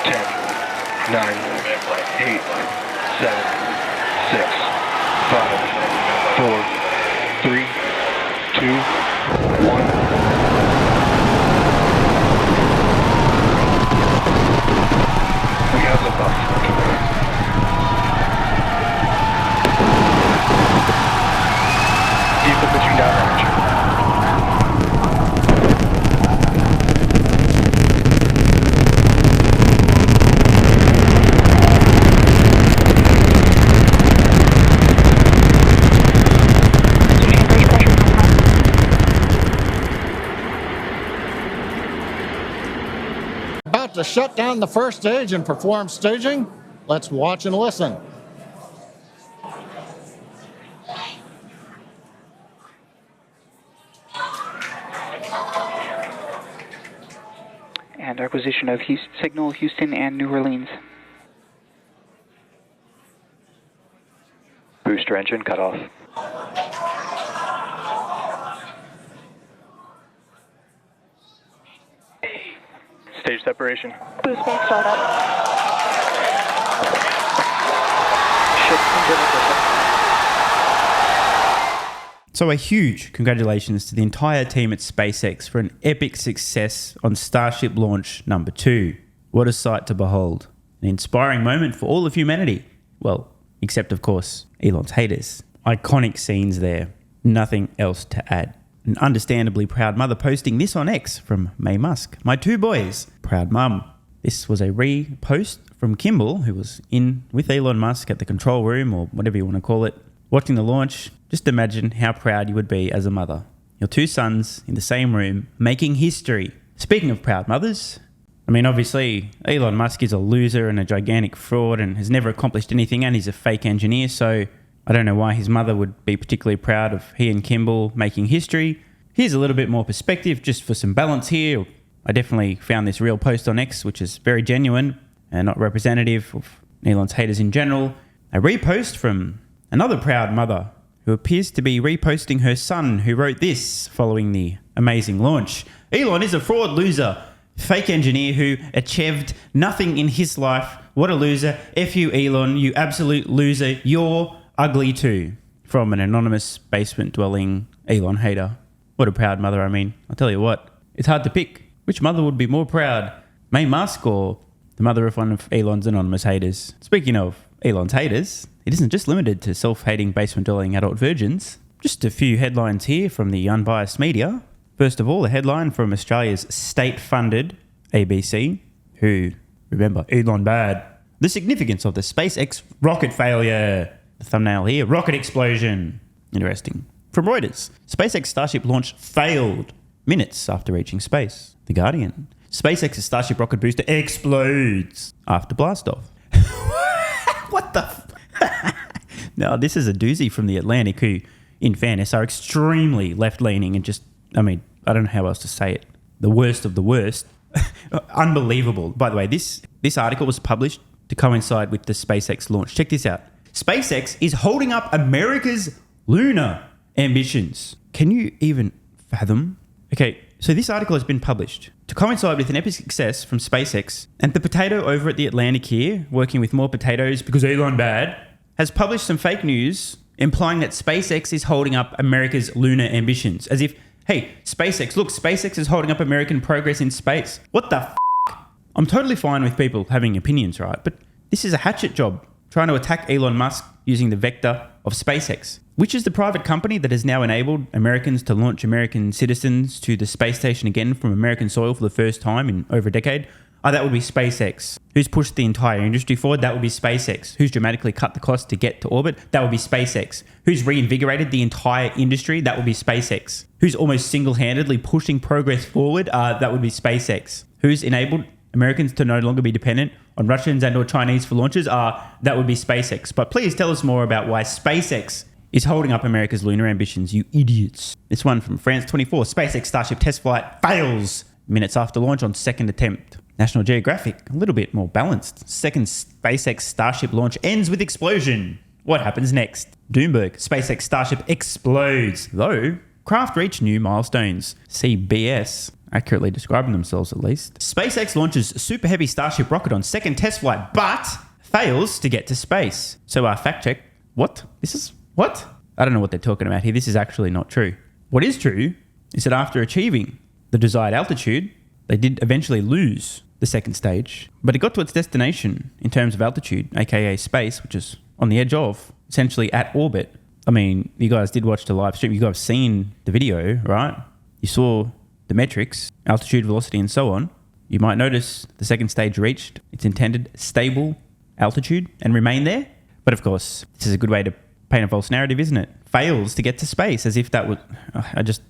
10, 9, 8, 7, 6, 5, 4, 3, 2, 1. We have the buff. Vehicle pitching downrange. About to shut down the first stage and perform staging. Let's watch and listen. And acquisition of signal Houston and New Orleans. Booster engine cut off. Stage separation. Boost bank startup. So a huge congratulations to the entire team at SpaceX for an epic success on Starship launch number 2. What a sight to behold. An inspiring moment for all of humanity. Well, except of course, Elon's haters. Iconic scenes there. Nothing else to add. An understandably proud mother posting this on X from May Musk. My 2 boys, proud mum. This was a repost from Kimball, who was in with Elon Musk at the control room, or whatever you want to call it, watching the launch. Just imagine how proud you would be as a mother. Your 2 sons in the same room, making history. Speaking of proud mothers, I mean, obviously, Elon Musk is a loser and a gigantic fraud and has never accomplished anything, and he's a fake engineer, so I don't know why his mother would be particularly proud of he and Kimball making history. Here's a little bit more perspective just for some balance here. I definitely found this real post on X, which is very genuine and not representative of Elon's haters in general. A repost from another proud mother who appears to be reposting her son, who wrote this following the amazing launch. Elon is a fraud loser, fake engineer who achieved nothing in his life. What a loser. F you, Elon, you absolute loser. You're ugly too. From an anonymous basement-dwelling Elon hater. What a proud mother, I mean. I'll tell you what, it's hard to pick. Which mother would be more proud? May Musk or the mother of one of Elon's anonymous haters? Speaking of Elon's haters, it isn't just limited to self-hating basement-dwelling adult virgins. Just a few headlines here from the unbiased media. First of all, a headline from Australia's state-funded ABC, who, remember, Elon bad. The significance of the SpaceX rocket failure. The thumbnail here, rocket explosion. Interesting. From Reuters, SpaceX Starship launch failed minutes after reaching space. The Guardian, SpaceX's Starship rocket booster explodes after blastoff. What the Now, this is a doozy from The Atlantic, who, in fairness, are extremely left-leaning and just, I mean, I don't know how else to say it. The worst of the worst. Unbelievable. By the way, this article was published to coincide with the SpaceX launch. Check this out. SpaceX is holding up America's lunar ambitions. Can you even fathom? Okay, so this article has been published to coincide with an epic success from SpaceX, and the potato over at The Atlantic here, working with more potatoes because Elon bad, has published some fake news implying that SpaceX is holding up America's lunar ambitions. As if, hey, SpaceX, look, SpaceX is holding up American progress in space. What the f***? I'm totally fine with people having opinions, right? But this is a hatchet job, trying to attack Elon Musk using the vector of SpaceX, which is the private company that has now enabled Americans to launch American citizens to the space station again from American soil for the first time in over a decade. Oh, that would be SpaceX. Who's pushed the entire industry forward? That would be SpaceX. Who's dramatically cut the cost to get to orbit? That would be SpaceX. Who's reinvigorated the entire industry? That would be SpaceX. Who's almost single-handedly pushing progress forward? That would be SpaceX. Who's enabled Americans to no longer be dependent on Russians and or Chinese for launches? That would be SpaceX. But please tell us more about why SpaceX is holding up America's lunar ambitions, you idiots. This one from France 24. SpaceX Starship test flight fails minutes after launch on second attempt. National Geographic, a little bit more balanced. Second SpaceX Starship launch ends with explosion. What happens next? Doomberg, SpaceX Starship explodes, though craft reached new milestones. CBS, accurately describing themselves at least. SpaceX launches super heavy Starship rocket on second test flight, but fails to get to space. So fact check. What? What? I don't know what they're talking about here. This is actually not true. What is true is that after achieving the desired altitude, they did eventually lose the second stage, but it got to its destination in terms of altitude, aka space, which is on the edge of, essentially at orbit. I mean, you guys did watch the live stream. You guys have seen the video, right? You saw the metrics, altitude, velocity, and so on. You might notice the second stage reached its intended stable altitude and remained there. But of course, this is a good way to paint a false narrative, isn't it? Fails to get to space as if that would...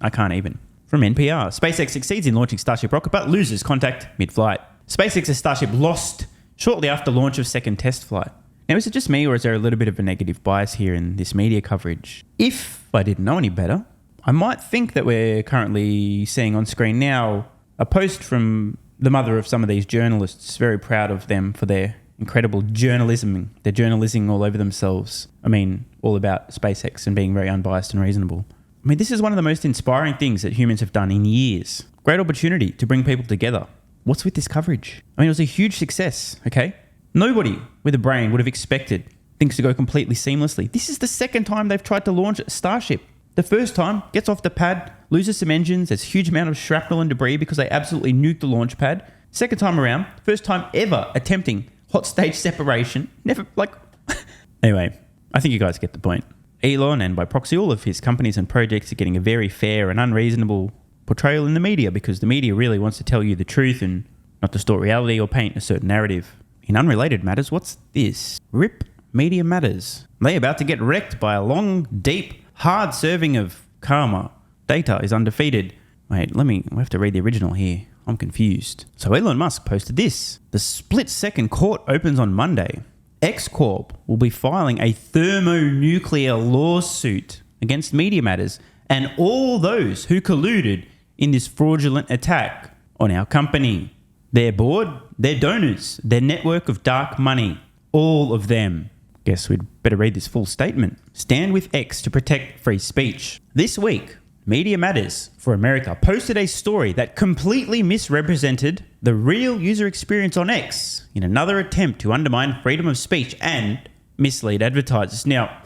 I can't even. From NPR, SpaceX succeeds in launching Starship rocket but loses contact mid-flight. SpaceX's Starship lost shortly after launch of second test flight. Now, is it just me or is there a little bit of a negative bias here in this media coverage? If I didn't know any better, I might think that we're currently seeing on screen now a post from the mother of some of these journalists, very proud of them for their incredible journalism. They're journalising all over themselves. I mean, all about SpaceX and being very unbiased and reasonable. I mean, this is one of the most inspiring things that humans have done in years. Great opportunity to bring people together. What's with this coverage? I mean, it was a huge success, okay? Nobody with a brain would have expected things to go completely seamlessly. This is the second time they've tried to launch Starship. The first time, gets off the pad, loses some engines, there's a huge amount of shrapnel and debris because they absolutely nuked the launch pad. Second time around, first time ever attempting hot stage separation. Never, Anyway, I think you guys get the point. Elon, and by proxy all of his companies and projects, are getting a very fair and unreasonable portrayal in the media because the media really wants to tell you the truth and not distort reality or paint a certain narrative. In unrelated matters, what's this? RIP Media Matters. They about to get wrecked by a long, deep, hard serving of karma. Data is undefeated. Wait, we have to read the original here. I'm confused. So Elon Musk posted this. The split-second court opens on Monday. X Corp will be filing a thermonuclear lawsuit against Media Matters and all those who colluded in this fraudulent attack on our company. Their board, their donors, their network of dark money, all of them. Guess we'd better read this full statement. Stand with X to protect free speech. This week, Media Matters for America posted a story that completely misrepresented the real user experience on X in another attempt to undermine freedom of speech and mislead advertisers. Now,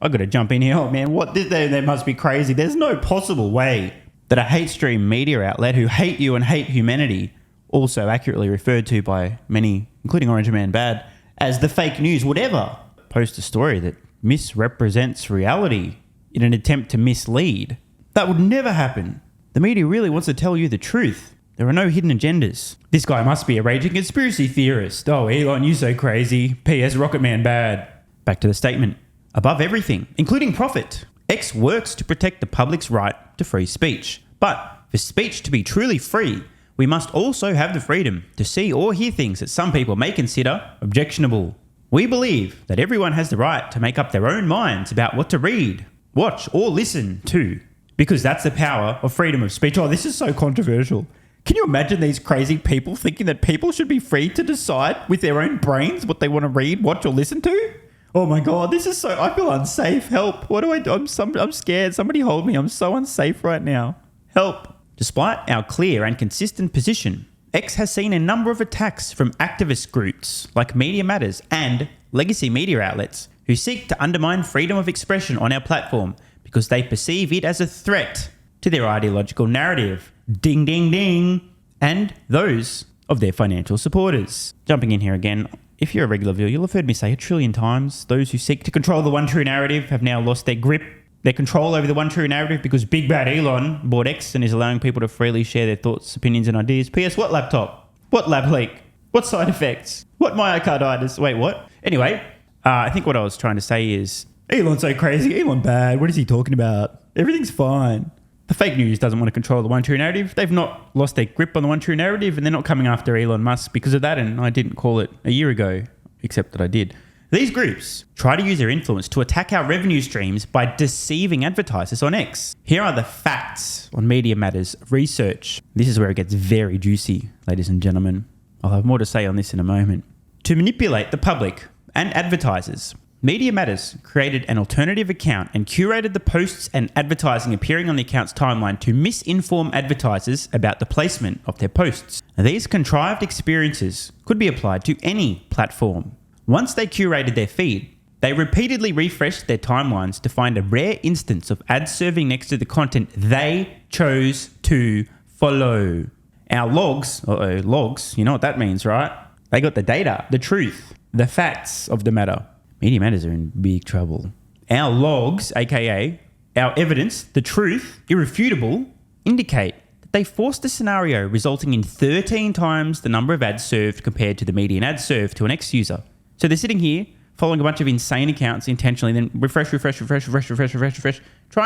I've got to jump in here. Oh man, they must be crazy. There's no possible way that a hate stream media outlet who hate you and hate humanity, also accurately referred to by many, including Orange Man Bad, as the fake news, would ever post a story that misrepresents reality in an attempt to mislead. That would never happen. The media really wants to tell you the truth. There are no hidden agendas. This guy must be a raging conspiracy theorist. Oh, Elon, you so crazy. P.S. Rocket Man bad. Back to the statement. Above everything, including profit, X works to protect the public's right to free speech. But for speech to be truly free, we must also have the freedom to see or hear things that some people may consider objectionable. We believe that everyone has the right to make up their own minds about what to read, watch, or listen to. Because that's the power of freedom of speech. Oh, this is so controversial. Can you imagine these crazy people thinking that people should be free to decide with their own brains what they want to read, watch, or listen to? Oh my God, this is so... I feel unsafe. Help. What do I do? I'm scared. Somebody hold me. I'm so unsafe right now. Help. Despite our clear and consistent position, X has seen a number of attacks from activist groups like Media Matters and legacy media outlets who seek to undermine freedom of expression on our platform because they perceive it as a threat to their ideological narrative. Ding, ding, ding. And those of their financial supporters. Jumping in here again, if you're a regular viewer, you'll have heard me say a trillion times, those who seek to control the one true narrative have now lost their grip, their control over the one true narrative because big bad Elon bought X and is allowing people to freely share their thoughts, opinions, and ideas. P.S. What laptop? What lab leak? What side effects? What myocarditis? Wait, what? Anyway, I think what I was trying to say is, Elon's so crazy, Elon bad, what is he talking about? Everything's fine. The fake news doesn't want to control the one true narrative. They've not lost their grip on the one true narrative and they're not coming after Elon Musk because of that, and I didn't call it a year ago, except that I did. These groups try to use their influence to attack our revenue streams by deceiving advertisers on X. Here are the facts on Media Matters research. This is where it gets very juicy, ladies and gentlemen. I'll have more to say on this in a moment. To manipulate the public and advertisers, Media Matters created an alternative account and curated the posts and advertising appearing on the account's timeline to misinform advertisers about the placement of their posts. Now, these contrived experiences could be applied to any platform. Once they curated their feed, they repeatedly refreshed their timelines to find a rare instance of ads serving next to the content they chose to follow. Our logs, logs, you know what that means, right? They got the data, the truth, the facts of the matter. Media Matters are in big trouble. Our logs, aka our evidence, the truth, irrefutable, indicate that they forced a scenario resulting in 13 times the number of ads served compared to the median ads served to an X user. So they're sitting here following a bunch of insane accounts intentionally, then refresh, trying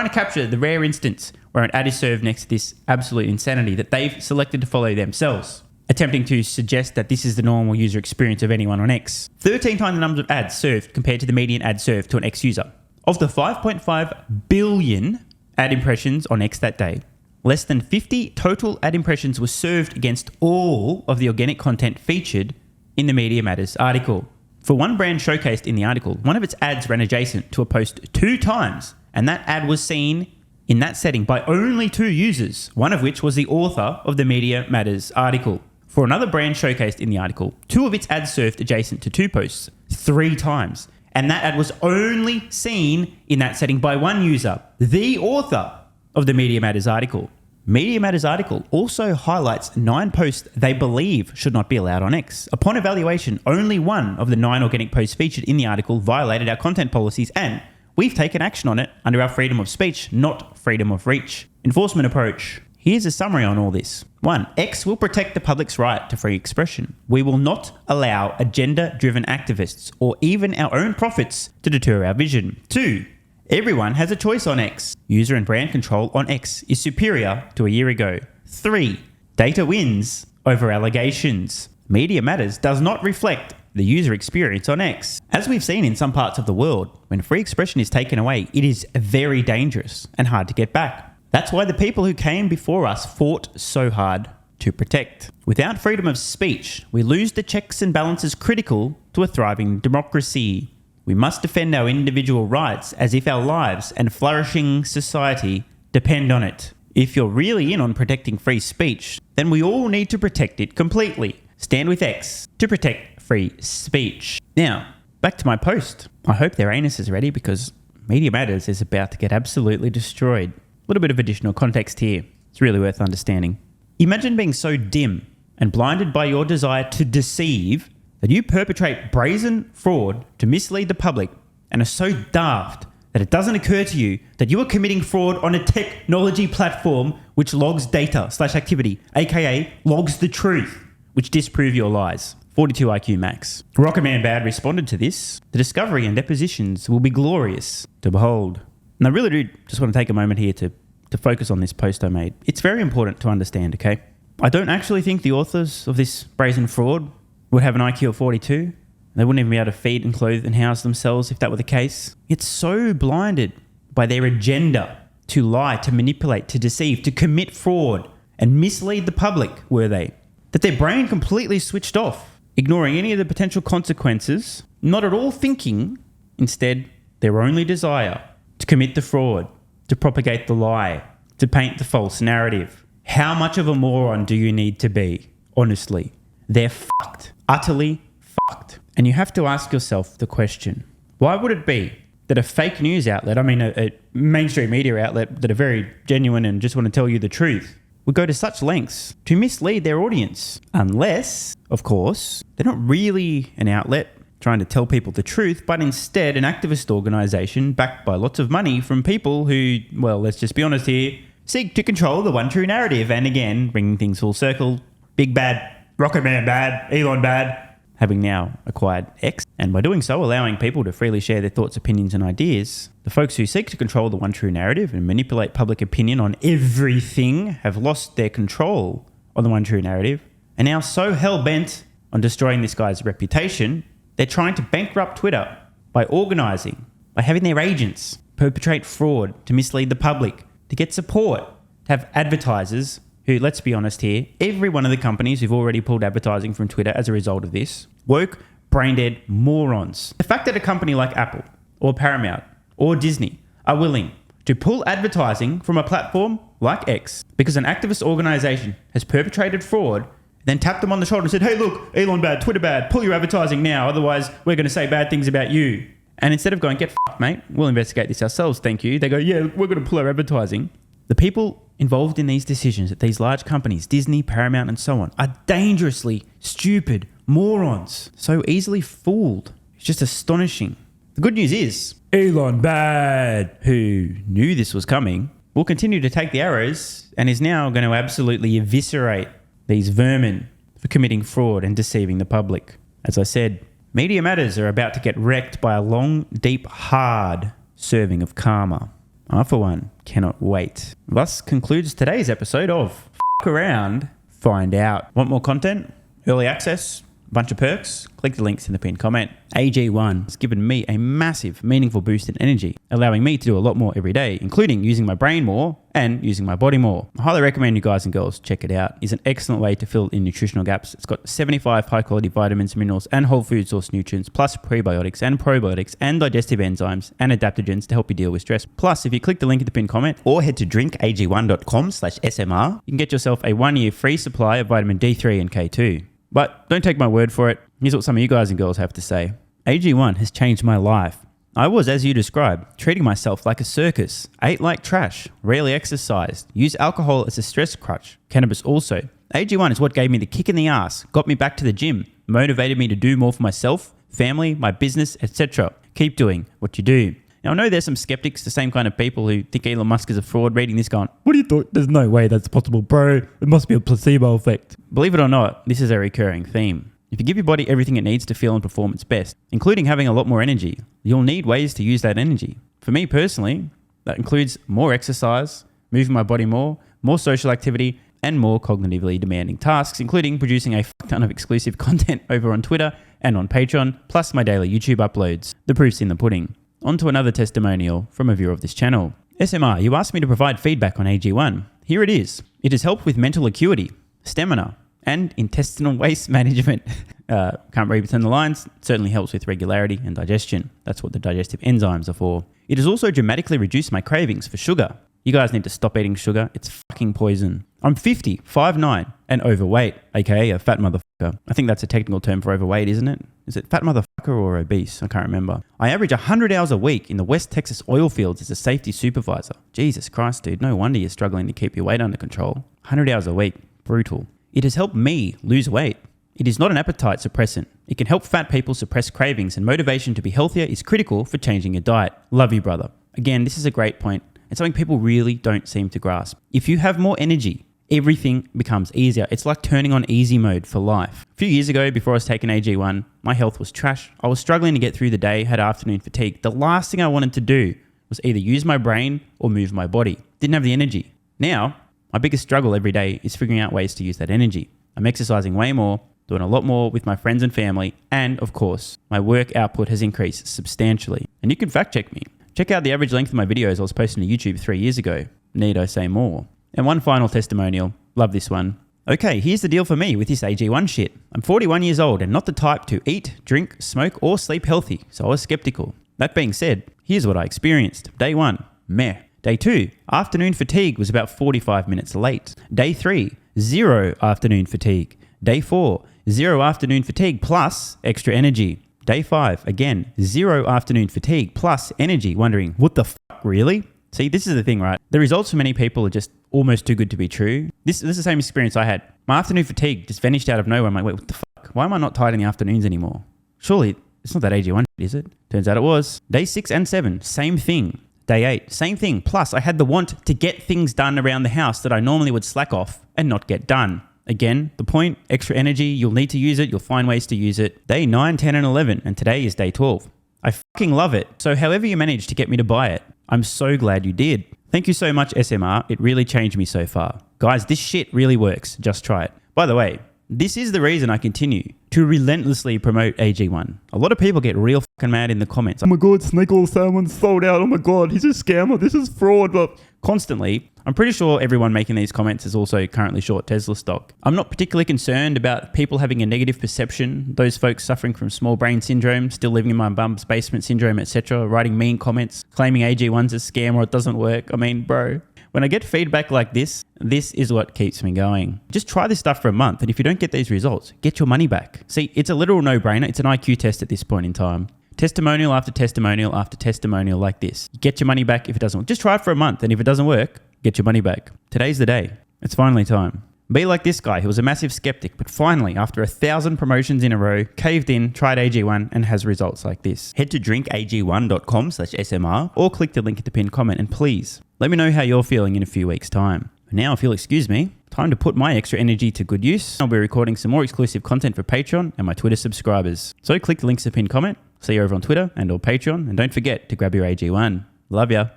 to capture the rare instance where an ad is served next to this absolute insanity that they've selected to follow themselves, attempting to suggest that this is the normal user experience of anyone on X. 13 times the number of ads served compared to the median ad served to an X user. Of the 5.5 billion ad impressions on X that day, less than 50 total ad impressions were served against all of the organic content featured in the Media Matters article. For one brand showcased in the article, one of its ads ran adjacent to a post 2 times, and that ad was seen in that setting by only 2 users, one of which was the author of the Media Matters article. For another brand showcased in the article, 2 of its ads served adjacent to 2 posts 3 times, and that ad was only seen in that setting by 1 user, the author of the Media Matters article. Media Matters article also highlights 9 posts they believe should not be allowed on X. Upon evaluation, only 1 of the 9 organic posts featured in the article violated our content policies, and we've taken action on it under our freedom of speech, not freedom of reach enforcement approach. Here's a summary on all this. 1. X will protect the public's right to free expression. We will not allow agenda-driven activists or even our own profits to deter our vision. 2. Everyone has a choice on X. User and brand control on X is superior to a year ago. 3. Data wins over allegations. Media Matters does not reflect the user experience on X. As we've seen in some parts of the world, when free expression is taken away, it is very dangerous and hard to get back. That's why the people who came before us fought so hard to protect. Without freedom of speech, we lose the checks and balances critical to a thriving democracy. We must defend our individual rights as if our lives and flourishing society depend on it. If you're really in on protecting free speech, then we all need to protect it completely. Stand with X to protect free speech. Now, back to my post. I hope their anus is ready because Media Matters is about to get absolutely destroyed. A little bit of additional context here. It's really worth understanding. Imagine being so dim and blinded by your desire to deceive that you perpetrate brazen fraud to mislead the public and are so daft that it doesn't occur to you that you are committing fraud on a technology platform which logs data/activity, aka logs the truth, which disprove your lies. 42 IQ max. Rocket Man Bad responded to this. The discovery and depositions will be glorious to behold. And I really do just want to take a moment here to focus on this post I made. It's very important to understand, okay? I don't actually think the authors of this brazen fraud would have an IQ of 42. They wouldn't even be able to feed and clothe and house themselves if that were the case. It's so blinded by their agenda to lie, to manipulate, to deceive, to commit fraud and mislead the public, were they, that their brain completely switched off, ignoring any of the potential consequences, not at all thinking, instead, their only desire to commit the fraud, to propagate the lie, to paint the false narrative. How much of a moron do you need to be? Honestly, they're fucked. Utterly fucked. And you have to ask yourself the question, why would it be that a fake news outlet, a mainstream media outlet that are very genuine and just want to tell you the truth, would go to such lengths to mislead their audience? Unless, of course, they're not really an outlet trying to tell people the truth, but instead an activist organisation backed by lots of money from people who, well, let's just be honest here, seek to control the one true narrative. And again, bringing things full circle, big bad, Rocket Man bad, Elon bad, having now acquired X, and by doing so allowing people to freely share their thoughts, opinions and ideas, the folks who seek to control the one true narrative and manipulate public opinion on everything have lost their control on the one true narrative and now so hell-bent on destroying this guy's reputation, they're trying to bankrupt Twitter by organising, by having their agents perpetrate fraud to mislead the public, to get support, to have advertisers who, let's be honest here, every one of the companies who've already pulled advertising from Twitter as a result of this, woke, brain-dead morons. The fact that a company like Apple or Paramount or Disney are willing to pull advertising from a platform like X because an activist organization has perpetrated fraud, then tapped them on the shoulder and said, hey, look, Elon bad, Twitter bad, pull your advertising now, otherwise we're going to say bad things about you. And instead of going, get f***ed, mate, we'll investigate this ourselves, thank you, they go, yeah, we're going to pull our advertising. The people involved in these decisions at these large companies, Disney, Paramount, and so on, are dangerously stupid morons. So easily fooled. It's just astonishing. The good news is, Elon bad, who knew this was coming, will continue to take the arrows and is now going to absolutely eviscerate these vermin for committing fraud and deceiving the public. As I said, Media Matters are about to get wrecked by a long, deep, hard serving of karma. I, for one, cannot wait. Thus concludes today's episode of F*** Around, Find Out. Want more content? Early access? Bunch of perks? Click the links in the pinned comment. AG1 has given me a massive, meaningful boost in energy, allowing me to do a lot more every day, including using my brain more and using my body more. I highly recommend you guys and girls check it out. It's an excellent way to fill in nutritional gaps. It's got 75 high-quality vitamins, minerals, and whole food source nutrients, plus prebiotics and probiotics and digestive enzymes and adaptogens to help you deal with stress. Plus, if you click the link in the pinned comment or head to drinkag1.com/SMR, you can get yourself a 1-year free supply of vitamin D3 and K2. But don't take my word for it. Here's what some of you guys and girls have to say. AG1 has changed my life. I was, as you described, treating myself like a circus, ate like trash, rarely exercised, used alcohol as a stress crutch, cannabis also. AG1 is what gave me the kick in the ass, got me back to the gym, motivated me to do more for myself, family, my business, etc. Keep doing what you do. Now, I know there's some skeptics, the same kind of people who think Elon Musk is a fraud, reading this going, what do you thought? There's no way that's possible, bro. It must be a placebo effect. Believe it or not, this is a recurring theme. If you give your body everything it needs to feel and perform its best, including having a lot more energy, you'll need ways to use that energy. For me personally, that includes more exercise, moving my body more social activity, and more cognitively demanding tasks, including producing a ton of exclusive content over on Twitter and on Patreon, plus my daily YouTube uploads. The proof's in the pudding. On to another testimonial from a viewer of this channel. SMR, you asked me to provide feedback on AG1. Here it is. It has helped with mental acuity, stamina, and intestinal waste management. Can't read between the lines. It certainly helps with regularity and digestion. That's what the digestive enzymes are for. It has also dramatically reduced my cravings for sugar. You guys need to stop eating sugar. It's fucking poison. I'm 50, 5'9", and overweight, aka a fat motherfucker. I think that's a technical term for overweight, isn't it? Is it fat motherfucker or obese? I can't remember. I average 100 hours a week in the West Texas oil fields as a safety supervisor. Jesus Christ, dude. No wonder you're struggling to keep your weight under control. 100 hours a week. Brutal. It has helped me lose weight. It is not an appetite suppressant. It can help fat people suppress cravings, and motivation to be healthier is critical for changing your diet. Love you, brother. Again, this is a great point. It's something people really don't seem to grasp. If you have more energy, everything becomes easier. It's like turning on easy mode for life. A few years ago, before I was taking AG1, my health was trash. I was struggling to get through the day, had afternoon fatigue. The last thing I wanted to do was either use my brain or move my body. Didn't have the energy. Now, my biggest struggle every day is figuring out ways to use that energy. I'm exercising way more, doing a lot more with my friends and family, and of course, my work output has increased substantially. And you can fact check me. Check out the average length of my videos I was posting to YouTube 3 years ago. Need I say more? And one final testimonial. Love this one. Okay, here's the deal for me with this AG1 shit. I'm 41 years old and not the type to eat, drink, smoke, or sleep healthy, so I was skeptical. That being said, here's what I experienced. Day 1, meh. Day 2, afternoon fatigue was about 45 minutes late. Day 3, 0 afternoon fatigue. Day 4, 0 afternoon fatigue plus extra energy. Day 5, again, 0 afternoon fatigue plus energy, wondering, what the fuck, really? See, this is the thing, right? The results for many people are just almost too good to be true. This is the same experience I had. My afternoon fatigue just vanished out of nowhere. I'm like, wait, what the fuck? Why am I not tired in the afternoons anymore? Surely, it's not that AG1, is it? Turns out it was. Day 6 and 7, same thing. Day 8, same thing. Plus, I had the want to get things done around the house that I normally would slack off and not get done. Again, the point, extra energy, you'll need to use it, you'll find ways to use it. Day 9, 10, and 11, and today is day 12. I fucking love it. So however you managed to get me to buy it, I'm so glad you did. Thank you so much, SMR. It really changed me so far. Guys, this shit really works. Just try it. By the way, this is the reason I continue to relentlessly promote AG1. A lot of people get real fucking mad in the comments. Oh my God, Snake Oil Salmon's sold out. Oh my God, he's a scammer. This is fraud. But constantly, I'm pretty sure everyone making these comments is also currently short Tesla stock. I'm not particularly concerned about people having a negative perception, those folks suffering from small brain syndrome, still living in my bum's basement syndrome, etc., writing mean comments, claiming AG1's a scam or it doesn't work. I mean, bro, when I get feedback like this is what keeps me going. Just try this stuff for a month, and if you don't get these results, get your money back. See, it's a literal no-brainer. It's an IQ test at this point in time. Testimonial after testimonial after testimonial like this. Get your money back if it doesn't work. Just try it for a month, and if it doesn't work, get your money back. Today's the day. It's finally time. Be like this guy who was a massive skeptic, but finally, after 1,000 promotions in a row, caved in, tried AG1, and has results like this. Head to drinkag1.com/SMR or click the link in the pinned comment, and please, let me know how you're feeling in a few weeks' time. Now, if you'll excuse me, time to put my extra energy to good use. I'll be recording some more exclusive content for Patreon and my Twitter subscribers. So click the links in the pinned comment, see you over on Twitter and or Patreon, and don't forget to grab your AG1. Love ya.